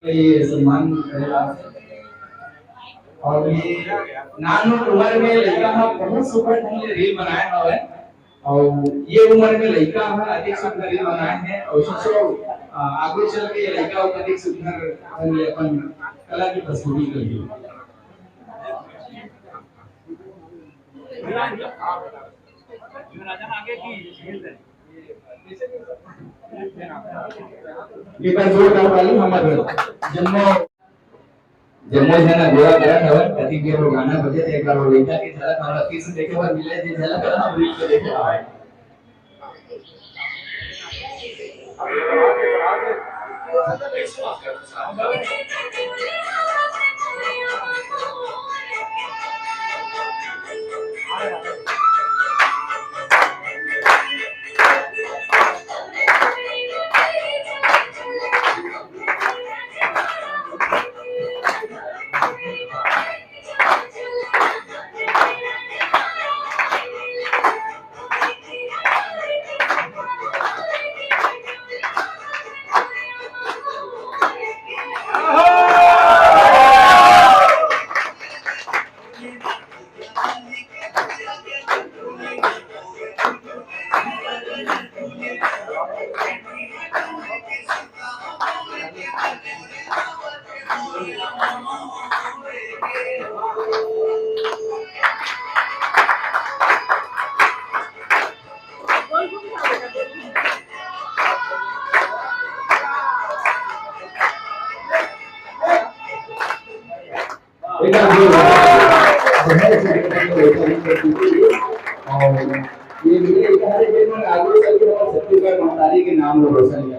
ये सम्मान करेला और ये नान उम्र में लड़का हा बहुत सुपर रील बनाया हुआ है और ये उम्र में लड़का हा अधिक सुंदर रील बनाए हैं और सोचो आगे चल के लड़का को अधिक सुंदर अपन कला की प्रस्तुति करिए। ये पर जोर डाल वाली हमारे जम्मू जम्मू है ना गोरा करा था कति के वो गाना बजे थे एक बार वो लड़का की झलक हमरा फिर से देखे बार मिले जे झलक हम रील पे देखे आए। और ये मिले इकारे के में आगे चल के छत्तीसगढ़ महारानी के नाम रोशन